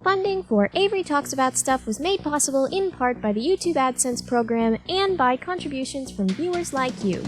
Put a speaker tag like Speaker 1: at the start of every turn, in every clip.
Speaker 1: Funding for Avery Talks About Stuff was made possible in part by the YouTube AdSense program and by contributions from viewers like you.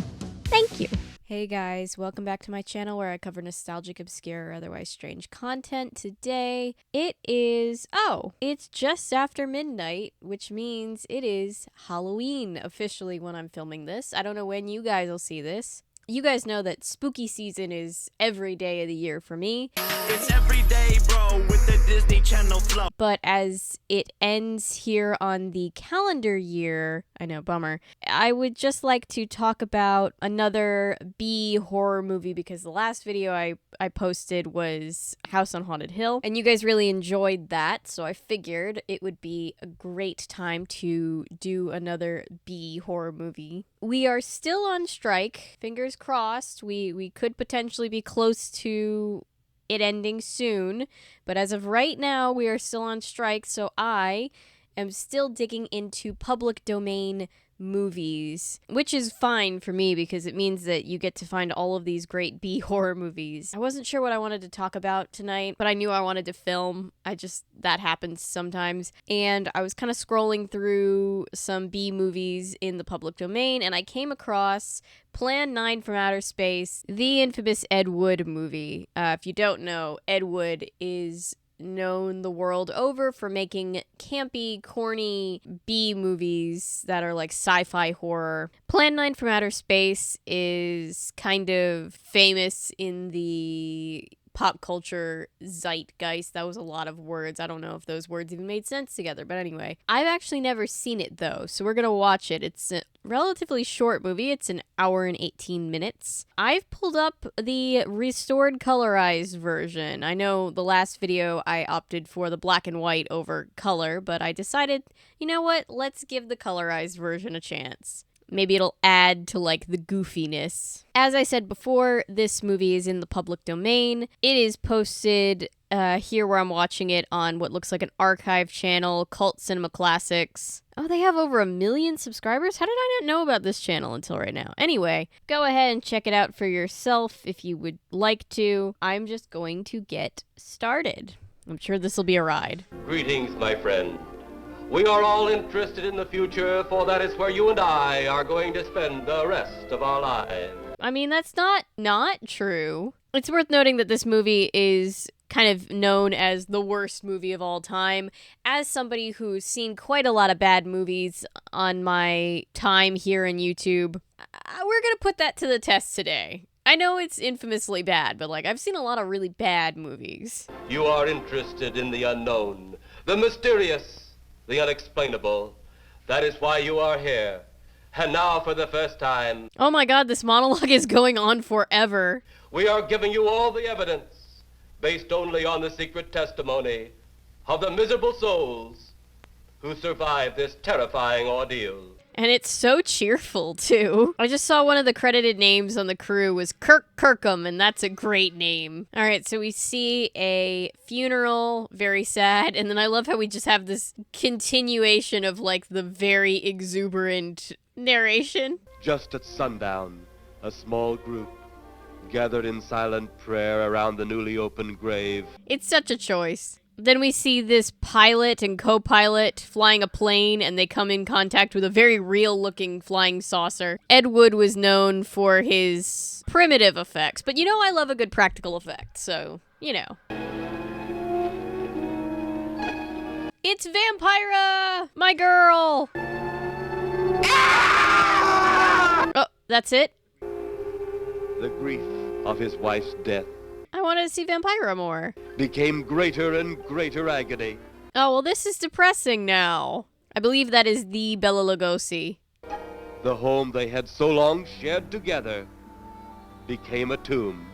Speaker 1: Thank you!
Speaker 2: Hey guys, welcome back to my channel where I cover nostalgic, obscure, or otherwise strange content. Today, it's just after midnight, which means it is Halloween officially when I'm filming this. I don't know when you guys will see this. You guys know that spooky season is every day of the year for me.
Speaker 3: It's every day, bro, with the Disney Channel flow.
Speaker 2: But as it ends here on the calendar year, I know, bummer, I would just like to talk about another B horror movie because the last video I posted was House on Haunted Hill, and you guys really enjoyed that, so I figured it would be a great time to do another B horror movie. We are still on strike, fingers crossed. We could potentially be close to it ending soon, but as of right now, we are still on strike, so I am still digging into public domain movies, which is fine for me because it means that you get to find all of these great B horror movies. I wasn't sure what I wanted to talk about tonight, but I knew I wanted to film. That happens sometimes. And I was kind of scrolling through some B movies in the public domain, and I came across Plan 9 from Outer Space, the infamous Ed Wood movie. If you don't know, Ed Wood is known the world over for making campy, corny B movies that are like sci-fi horror. Plan 9 from Outer Space is kind of famous in the pop culture zeitgeist. That was a lot of words. I don't know if those words even made sense together, but anyway. I've actually never seen it though, so we're gonna watch it. It's a relatively short movie. It's an hour and 18 minutes. I've pulled up the restored colorized version. I know the last video I opted for the black and white over color, but I decided, you know what? Let's give the colorized version a chance. Maybe it'll add to, like, the goofiness. As I said before, this movie is in the public domain. It is posted here where I'm watching it on what looks like an archive channel, Cult Cinema Classics. Oh, they have over 1 million subscribers? How did I not know about this channel until right now? Anyway, go ahead and check it out for yourself if you would like to. I'm just going to get started. I'm sure this will be a ride.
Speaker 4: Greetings, my friend. We are all interested in the future, for that is where you and I are going to spend the rest of our lives.
Speaker 2: I mean, that's not true. It's worth noting that this movie is kind of known as the worst movie of all time. As somebody who's seen quite a lot of bad movies on my time here on YouTube, we're gonna put that to the test today. I know it's infamously bad, but I've seen a lot of really bad movies.
Speaker 4: You are interested in the unknown, the mysterious, the unexplainable. That is why you are here. And now, for the first time...
Speaker 2: Oh my god, this monologue is going on forever.
Speaker 4: We are giving you all the evidence, based only on the secret testimony of the miserable souls who survived this terrifying ordeal.
Speaker 2: And it's so cheerful, too. I just saw one of the credited names on the crew was Kirk Kirkham, and that's a great name. All right, so we see a funeral, very sad, and then I love how we just have this continuation of, the very exuberant narration.
Speaker 4: Just at sundown, a small group gathered in silent prayer around the newly opened grave.
Speaker 2: It's such a choice. Then we see this pilot and co-pilot flying a plane, and they come in contact with a very real-looking flying saucer. Ed Wood was known for his primitive effects, but I love a good practical effect, so, It's Vampira! My girl! Oh, that's it?
Speaker 4: The grief of his wife's death
Speaker 2: I wanted to see Vampira more.
Speaker 4: became greater and greater agony.
Speaker 2: Oh, well, this is depressing now. I believe that is the Bela Lugosi.
Speaker 4: The home they had so long shared together became a tomb,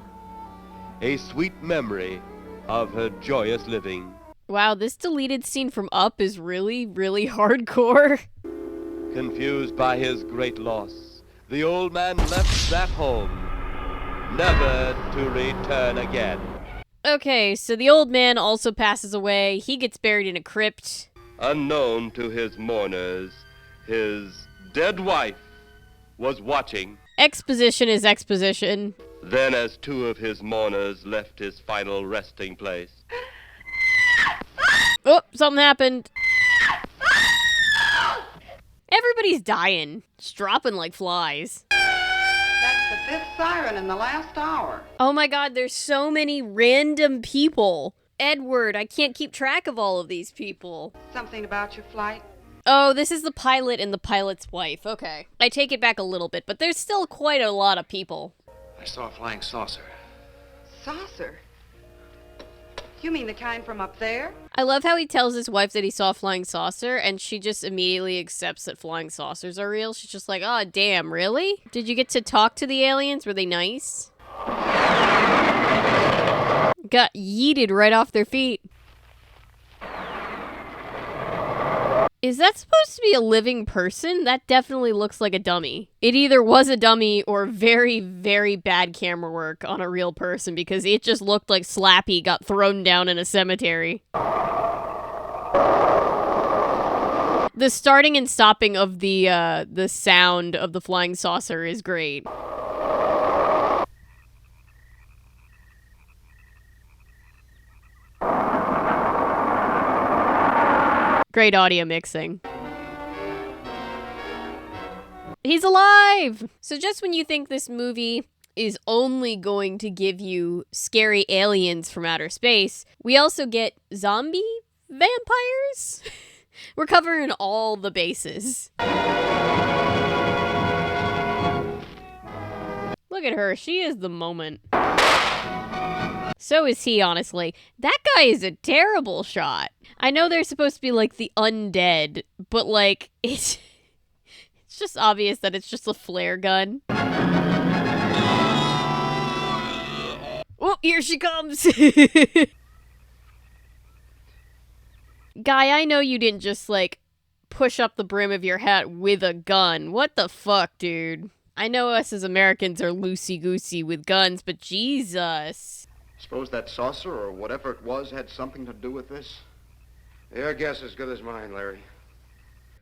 Speaker 4: a sweet memory of her joyous living.
Speaker 2: Wow, this deleted scene from Up is really, really hardcore.
Speaker 4: Confused by his great loss, the old man left that home, never to return again.
Speaker 2: Okay, so the old man also passes away. He gets buried in a crypt.
Speaker 4: Unknown to his mourners, his dead wife was watching.
Speaker 2: Exposition is exposition.
Speaker 4: Then, as two of his mourners left his final resting place,
Speaker 2: Oh, something happened. Everybody's dying. Just dropping like flies.
Speaker 5: That's the 5th siren in the last hour.
Speaker 2: Oh my god, there's so many random people. Edward, I can't keep track of all of these people.
Speaker 5: Something about your flight?
Speaker 2: Oh, this is the pilot and the pilot's wife. Okay. I take it back a little bit, but there's still quite a lot of people.
Speaker 6: I saw a flying saucer.
Speaker 5: Saucer? You mean the kind from up there?
Speaker 2: I love how he tells his wife that he saw a flying saucer, and she just immediately accepts that flying saucers are real. She's just like, oh, damn, really? Did you get to talk to the aliens? Were they nice? Got yeeted right off their feet. Is that supposed to be a living person? That definitely looks like a dummy. It either was a dummy or very, very bad camera work on a real person because it just looked like Slappy got thrown down in a cemetery. The starting and stopping of the sound of the flying saucer is great. Great audio mixing. He's alive! So just when you think this movie is only going to give you scary aliens from outer space, we also get zombie vampires? We're covering all the bases. Look at her. She is the moment. So is he, honestly. That guy is a terrible shot. I know they're supposed to be, like, the undead, but, like, it's just obvious that it's just a flare gun. Oh, here she comes! Guy, I know you didn't just, like, push up the brim of your hat with a gun. What the fuck, dude? I know us as Americans are loosey-goosey with guns, but Jesus.
Speaker 6: Suppose that saucer or whatever it was had something to do with this? Your guess as good as mine, Larry.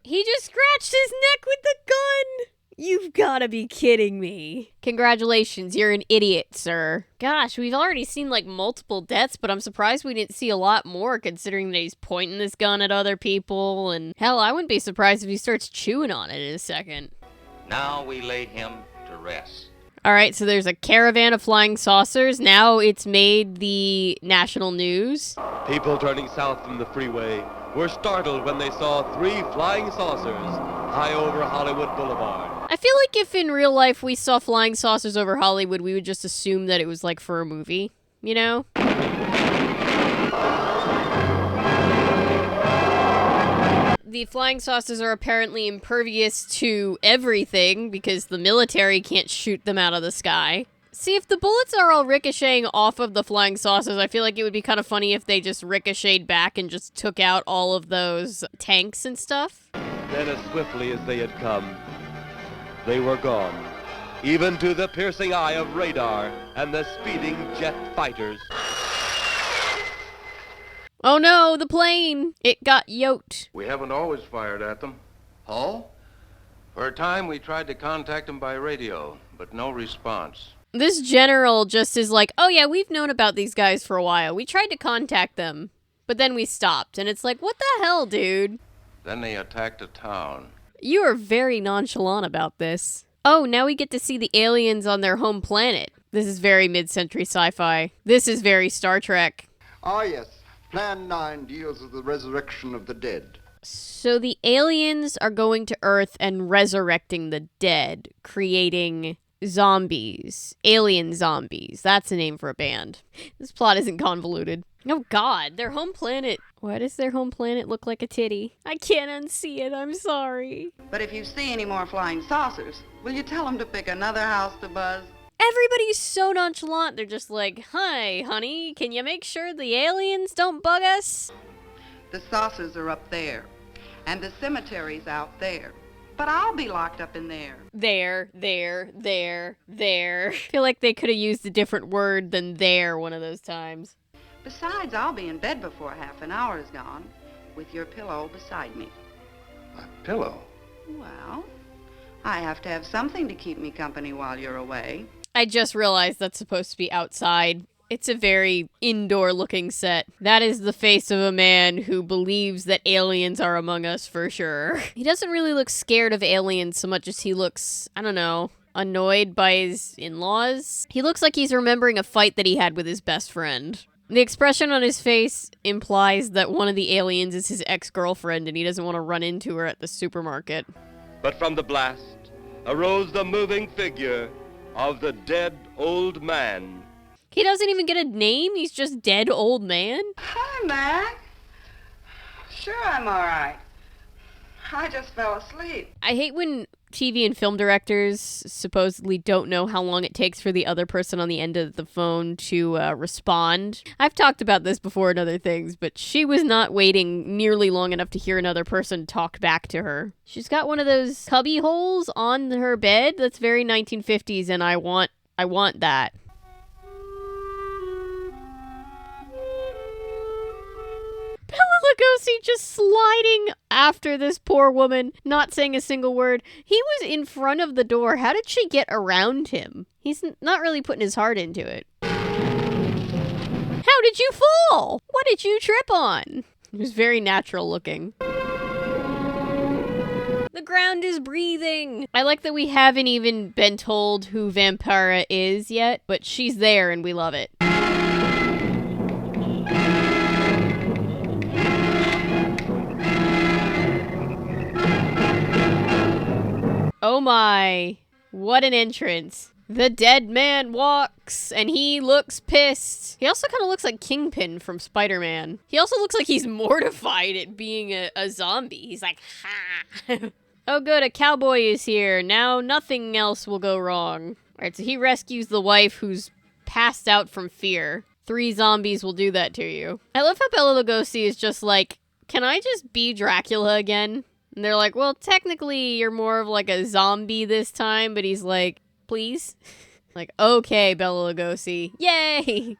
Speaker 2: He just scratched his neck with the gun! You've gotta be kidding me. Congratulations, you're an idiot, sir. Gosh, we've already seen like multiple deaths, but I'm surprised we didn't see a lot more considering that he's pointing this gun at other people, and hell, I wouldn't be surprised if he starts chewing on it in a second.
Speaker 7: Now we lay him to rest.
Speaker 2: Alright, so there's a caravan of flying saucers. Now it's made the national news.
Speaker 4: People turning south from the freeway were startled when they saw 3 flying saucers high over Hollywood Boulevard.
Speaker 2: I feel like if in real life we saw flying saucers over Hollywood, we would just assume that it was like for a movie, you know? The flying saucers are apparently impervious to everything because the military can't shoot them out of the sky. See, if the bullets are all ricocheting off of the flying saucers, I feel like it would be kind of funny if they just ricocheted back and just took out all of those tanks and stuff.
Speaker 4: Then as swiftly as they had come, they were gone, even to the piercing eye of radar and the speeding jet fighters.
Speaker 2: Oh no, the plane! It got yoked.
Speaker 6: We haven't always fired at them.
Speaker 7: Paul?
Speaker 6: For a time, we tried to contact them by radio, but no response.
Speaker 2: This general just is like, oh yeah, we've known about these guys for a while. We tried to contact them, but then we stopped. And it's like, what the hell, dude?
Speaker 6: Then they attacked a town.
Speaker 2: You are very nonchalant about this. Oh, now we get to see the aliens on their home planet. This is very mid-century sci-fi. This is very Star Trek.
Speaker 8: Ah, yes. Plan 9 deals with the resurrection of the dead.
Speaker 2: So the aliens are going to Earth and resurrecting the dead, creating zombies. Alien zombies. That's a name for a band. This plot isn't convoluted. Oh god, their home planet. Why does their home planet look like a titty? I can't unsee it, I'm sorry.
Speaker 5: But if you see any more flying saucers, will you tell them to pick another house to buzz?
Speaker 2: Everybody's so nonchalant. They're just like, hi, honey, can you make sure the aliens don't bug us?
Speaker 5: The saucers are up there, and the cemetery's out there. But I'll be locked up in there.
Speaker 2: There. I feel like they could have used a different word than there one of those times.
Speaker 5: Besides, I'll be in bed before half an hour is gone, with your pillow beside me.
Speaker 6: A pillow?
Speaker 5: Well, I have to have something to keep me company while you're away.
Speaker 2: I just realized that's supposed to be outside. It's a very indoor-looking set. That is the face of a man who believes that aliens are among us for sure. He doesn't really look scared of aliens so much as he looks, I don't know, annoyed by his in-laws. He looks like he's remembering a fight that he had with his best friend. The expression on his face implies that one of the aliens is his ex-girlfriend and he doesn't want to run into her at the supermarket.
Speaker 4: But from the blast arose the moving figure of the dead old man.
Speaker 2: He doesn't even get a name, he's just dead old man?
Speaker 5: Hi, Mac. Sure, I'm all right. I just fell asleep.
Speaker 2: I hate when TV and film directors supposedly don't know how long it takes for the other person on the end of the phone to respond. I've talked about this before in other things, but she was not waiting nearly long enough to hear another person talk back to her. She's got one of those cubby holes on her bed that's very 1950s, and I want that. Bela Lugosi just sliding after this poor woman, not saying a single word. He was in front of the door. How did she get around him? He's not really putting his heart into it. How did you fall? What did you trip on? It was very natural looking. The ground is breathing. I like that we haven't even been told who Vampira is yet, but she's there and we love it. Oh my, what an entrance. The dead man walks, and he looks pissed. He also kind of looks like Kingpin from Spider-Man. He also looks like he's mortified at being a zombie. He's like, ha! Oh good, a cowboy is here. Now nothing else will go wrong. Alright, so he rescues the wife who's passed out from fear. 3 zombies will do that to you. I love how Bela Lugosi is just like, can I just be Dracula again? And they're like, well, technically you're more of like a zombie this time, but he's like, please? Like, okay, Bela Lugosi. Yay!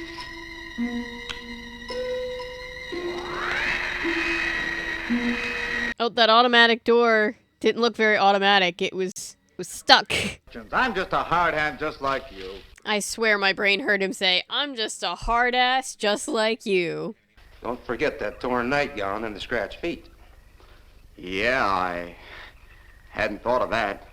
Speaker 2: Oh, that automatic door didn't look very automatic. It was stuck.
Speaker 6: I'm just a hard hand just like you.
Speaker 2: I swear my brain heard him say, I'm just a hard ass just like you.
Speaker 7: Don't forget that torn nightgown and the scratched feet.
Speaker 6: Yeah, I hadn't thought of that.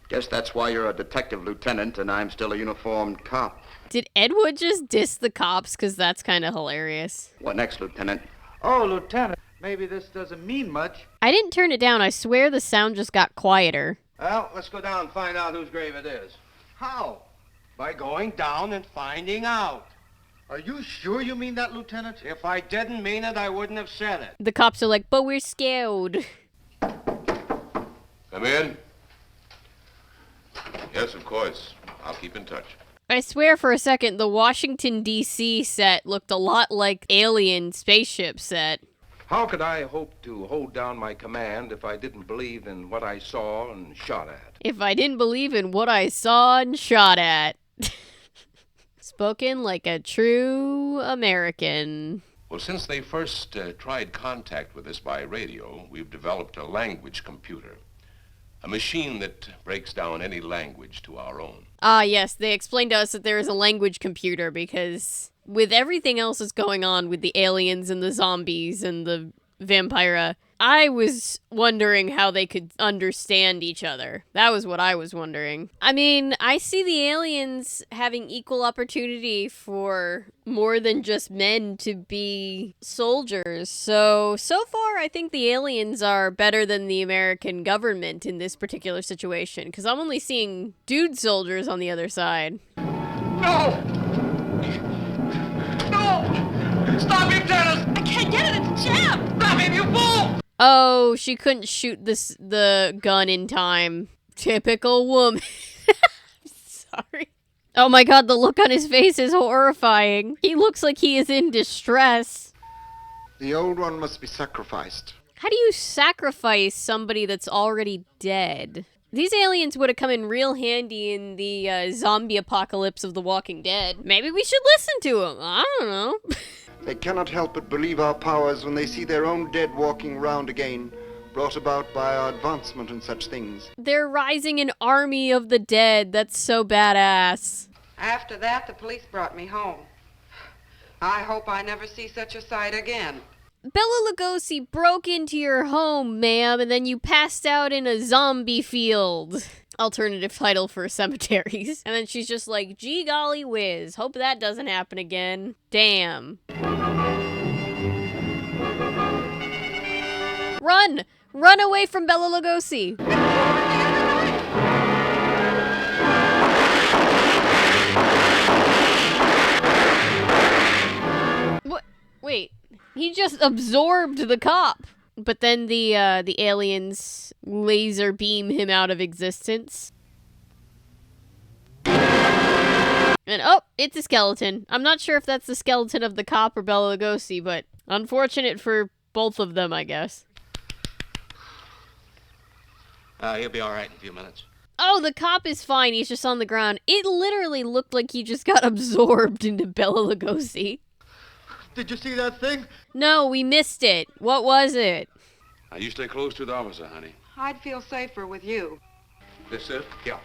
Speaker 6: Guess that's why you're a detective lieutenant and I'm still a uniformed cop.
Speaker 2: Did Ed Wood just diss the cops? Because that's kind of hilarious.
Speaker 6: What next, Lieutenant?
Speaker 8: Oh, Lieutenant, maybe this doesn't mean much.
Speaker 2: I didn't turn it down. I swear the sound just got quieter.
Speaker 4: Well, let's go down and find out whose grave it is.
Speaker 8: How?
Speaker 4: By going down and finding out.
Speaker 8: Are you sure you mean that, Lieutenant?
Speaker 4: If I didn't mean it, I wouldn't have said it.
Speaker 2: The cops are like, but we're scared.
Speaker 9: Come in. Yes, of course. I'll keep in touch.
Speaker 2: I swear for a second, the Washington, D.C. set looked a lot like Alien spaceship set.
Speaker 10: How could I hope to hold down my command if I didn't believe in what I saw and shot at?
Speaker 2: If I didn't believe in what I saw and shot at. Spoken like a true American.
Speaker 9: Well, since they first tried contact with us by radio, we've developed a language computer. A machine that breaks down any language to our own.
Speaker 2: Ah, yes, they explained to us that there is a language computer because with everything else that's going on with the aliens and the zombies and the Vampira, I was wondering how they could understand each other. That was what I was wondering. I mean, I see the aliens having equal opportunity for more than just men to be soldiers. So far, I think the aliens are better than the American government in this particular situation, because I'm only seeing dude soldiers on the other side.
Speaker 3: No! No! Stop him, Dennis! I can't get it, it's jammed! Stop him, you fool!
Speaker 2: Oh, she couldn't shoot the gun in time. Typical woman. Sorry. Oh my god, the look on his face is horrifying. He looks like he is in distress.
Speaker 8: The old one must be sacrificed.
Speaker 2: How do you sacrifice somebody that's already dead? These aliens would have come in real handy in the zombie apocalypse of The Walking Dead. Maybe we should listen to them. I don't know.
Speaker 8: They cannot help but believe our powers when they see their own dead walking round again, brought about by our advancement and such things.
Speaker 2: They're rising an army of the dead. That's so badass.
Speaker 5: After that, the police brought me home. I hope I never see such a sight again.
Speaker 2: Bela Lugosi broke into your home, ma'am, and then you passed out in a zombie field. Alternative title for cemeteries. And then she's just like, gee golly whiz, hope that doesn't happen again. Damn. Run! Run away from Bela Lugosi! What? Wait. He just absorbed the cop. But then the aliens laser beam him out of existence. And oh, it's a skeleton. I'm not sure if that's the skeleton of the cop or Bela Lugosi, but unfortunate for both of them, I guess.
Speaker 7: He'll be all right in a few minutes.
Speaker 2: Oh, the cop is fine. He's just on the ground. It literally looked like he just got absorbed into Bela Lugosi.
Speaker 8: Did you see that thing?
Speaker 2: No, we missed it. What was it?
Speaker 9: Now, you stay close to the officer, honey.
Speaker 5: I'd feel safer with you.
Speaker 10: This it? Yeah.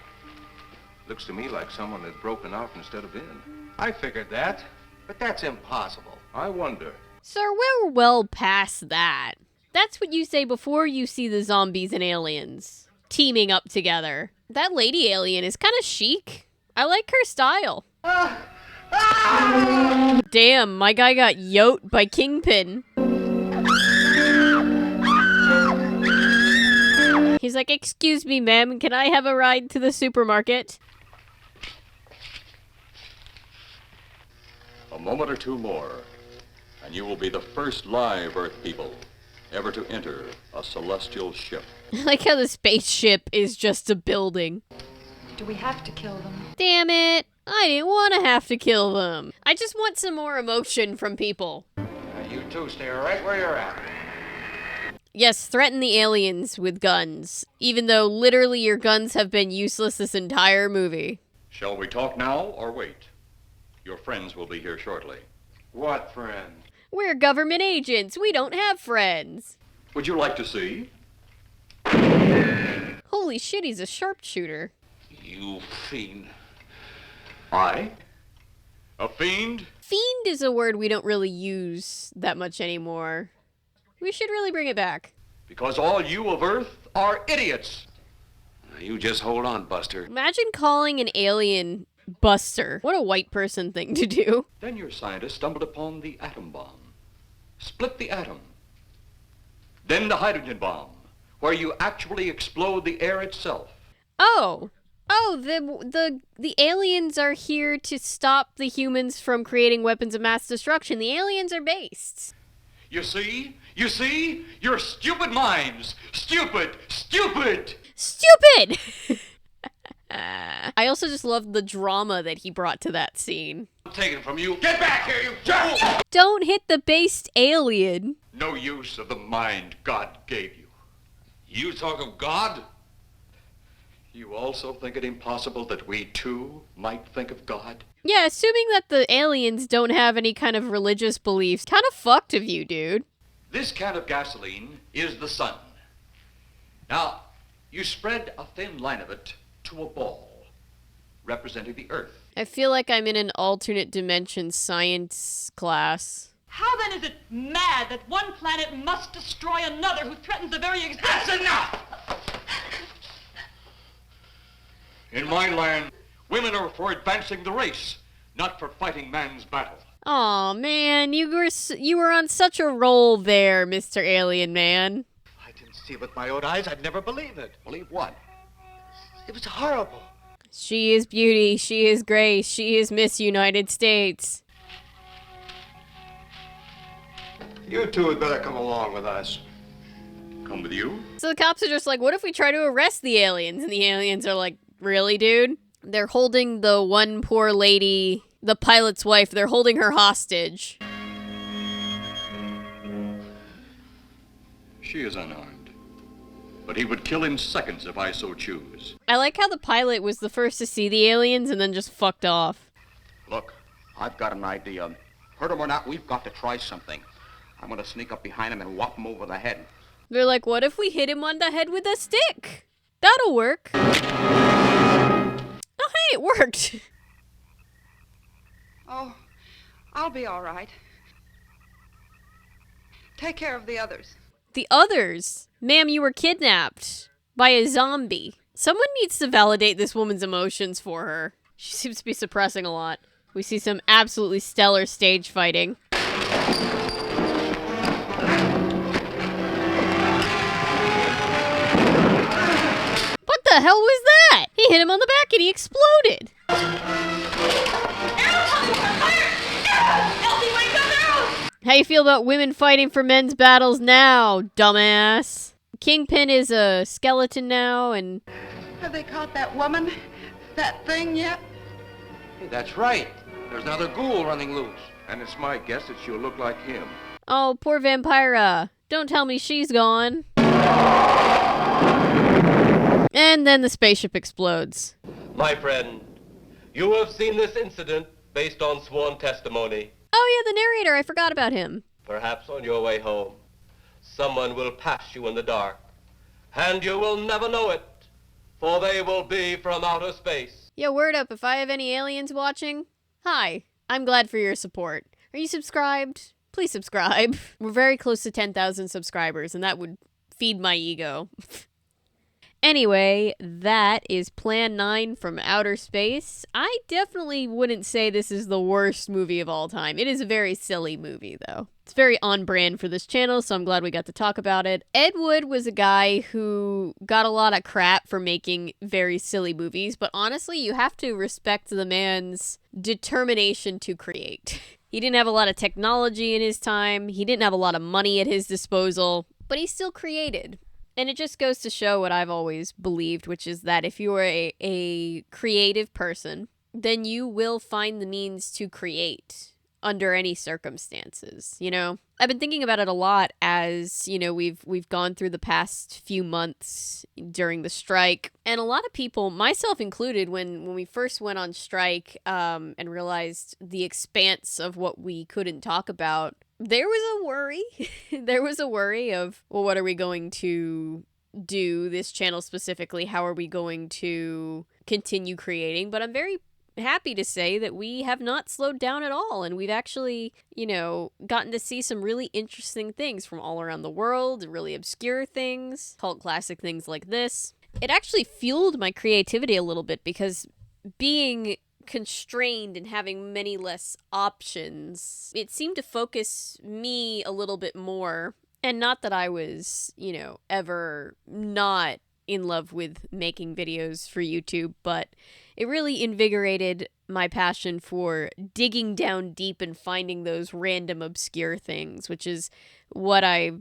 Speaker 10: Looks to me like someone had broken out instead of in.
Speaker 7: I figured that, but that's impossible.
Speaker 10: I wonder.
Speaker 2: Sir, we're well past that. That's what you say before you see the zombies and aliens teaming up together. That lady alien is kind of chic. I like her style. Damn, my guy got yoked by Kingpin. He's like, excuse me, ma'am, can I have a ride to the supermarket?
Speaker 11: A moment or two more, and you will be the first live Earth people ever to enter a celestial ship.
Speaker 2: I like how the spaceship is just a building.
Speaker 12: Do we have to kill them?
Speaker 2: Damn it. I didn't want to have to kill them. I just want some more emotion from people.
Speaker 7: You two stay right where you're at.
Speaker 2: Yes, threaten the aliens with guns, even though literally your guns have been useless this entire movie.
Speaker 11: Shall we talk now or wait? Your friends will be here shortly.
Speaker 7: What friend?
Speaker 2: We're government agents. We don't have friends.
Speaker 11: Would you like to see?
Speaker 2: Holy shit, he's a sharpshooter.
Speaker 11: You fiend. I? A fiend?
Speaker 2: Fiend is a word we don't really use that much anymore. We should really bring it back.
Speaker 11: Because all you of Earth are idiots.
Speaker 10: You just hold on, Buster.
Speaker 2: Imagine calling an alien Buster. What a white person thing to do.
Speaker 11: Then your scientists stumbled upon the atom bomb. Split the atom. Then the hydrogen bomb, where you actually explode the air itself.
Speaker 2: Oh, the aliens are here to stop the humans from creating weapons of mass destruction. The aliens are based.
Speaker 11: You see? You see? Your stupid minds. Stupid! Stupid!
Speaker 2: Stupid! I also just love the drama that he brought to that scene.
Speaker 11: I'm taking from you. Get back here, you jerk!
Speaker 2: Don't hit the based alien.
Speaker 11: No use of the mind God gave you.
Speaker 9: You talk of God?
Speaker 11: You also think it impossible that we too might think of God?
Speaker 2: Yeah, assuming that the aliens don't have any kind of religious beliefs. Kind of fucked of you, dude.
Speaker 11: This can of gasoline is the sun. Now, you spread a thin line of it to a ball, representing the Earth.
Speaker 2: I feel like I'm in an alternate dimension science class.
Speaker 3: How then is it mad that one planet must destroy another who threatens the very existence?
Speaker 11: That's enough! In my land, women are for advancing the race, not for fighting man's battle.
Speaker 2: Aw, man, you were on such a roll there, Mr. Alien Man.
Speaker 8: I didn't see it with my own eyes. I'd never believe it.
Speaker 6: Believe what?
Speaker 8: It was horrible.
Speaker 2: She is beauty, she is grace, she is Miss United States.
Speaker 8: You two had better come along with us.
Speaker 11: Come with you?
Speaker 2: So the cops are just like, what if we try to arrest the aliens? And the aliens are like, really, dude? They're holding the one poor lady, the pilot's wife, they're holding her hostage.
Speaker 11: She is unarmed. But he would kill in seconds if I so choose.
Speaker 2: I like how the pilot was the first to see the aliens and then just fucked off.
Speaker 6: Look, I've got an idea. Hurt him or not, we've got to try something. I'm going to sneak up behind him and whop him over the head.
Speaker 2: They're like, what if we hit him on the head with a stick? That'll work. Oh, hey, it worked.
Speaker 5: Oh, I'll be all right. Take care of the others.
Speaker 2: The others? Ma'am, you were kidnapped by a zombie. Someone needs to validate this woman's emotions for her. She seems to be suppressing a lot. We see some absolutely stellar stage fighting. What the hell was that? He hit him on the back and he exploded. How you feel about women fighting for men's battles now, dumbass? Kingpin is a skeleton now, and...
Speaker 5: Have they caught that woman? That thing yet?
Speaker 10: Hey, that's right. There's another ghoul running loose. And it's my guess that she'll look like him.
Speaker 2: Oh, poor Vampira. Don't tell me she's gone. And then the spaceship explodes.
Speaker 4: My friend, you have seen this incident based on sworn testimony.
Speaker 2: Oh yeah, the narrator. I forgot about him.
Speaker 4: Perhaps on your way home, someone will pass you in the dark, and you will never know it, for they will be from outer space.
Speaker 2: Yo, word up, if I have any aliens watching, hi, I'm glad for your support. Are you subscribed? Please subscribe. We're very close to 10,000 subscribers, and that would feed my ego. Anyway, that is Plan 9 from Outer Space. I definitely wouldn't say this is the worst movie of all time. It is a very silly movie, though. It's very on brand for this channel, so I'm glad we got to talk about it. Ed Wood was a guy who got a lot of crap for making very silly movies, but honestly, you have to respect the man's determination to create. He didn't have a lot of technology in his time. He didn't have a lot of money at his disposal, but he still created. And it just goes to show what I've always believed, which is that if you are a creative person, then you will find the means to create under any circumstances, you know? I've been thinking about it a lot as, you know, we've gone through the past few months during the strike, and a lot of people, myself included, when we first went on strike and realized the expanse of what we couldn't talk about, there was a worry. There was a worry of, well, what are we going to do, this channel specifically? How are we going to continue creating? But I'm very happy to say that we have not slowed down at all, and we've actually, you know, gotten to see some really interesting things from all around the world, really obscure things, cult classic things like this. It actually fueled my creativity a little bit, because being constrained and having many less options, it seemed to focus me a little bit more. And not that I was, you know, ever not in love with making videos for YouTube, but it really invigorated my passion for digging down deep and finding those random obscure things, which is what I,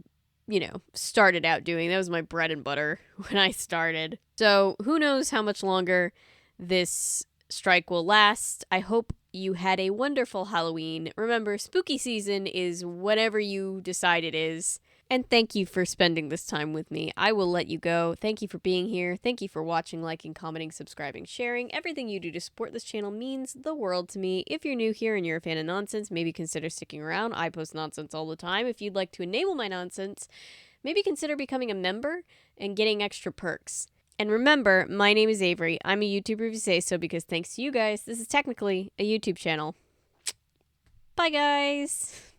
Speaker 2: you know, started out doing. That was my bread and butter when I started. So who knows how much longer this strike will last. I hope you had a wonderful Halloween. Remember, spooky season is whatever you decide it is. And thank you for spending this time with me. I will let you go. Thank you for being here. Thank you for watching, liking, commenting, subscribing, sharing. Everything you do to support this channel means the world to me. If you're new here and you're a fan of nonsense, maybe consider sticking around. I post nonsense all the time. If you'd like to enable my nonsense, maybe consider becoming a member and getting extra perks. And remember, my name is Avery. I'm a YouTuber if you say so, because thanks to you guys, this is technically a YouTube channel. Bye, guys.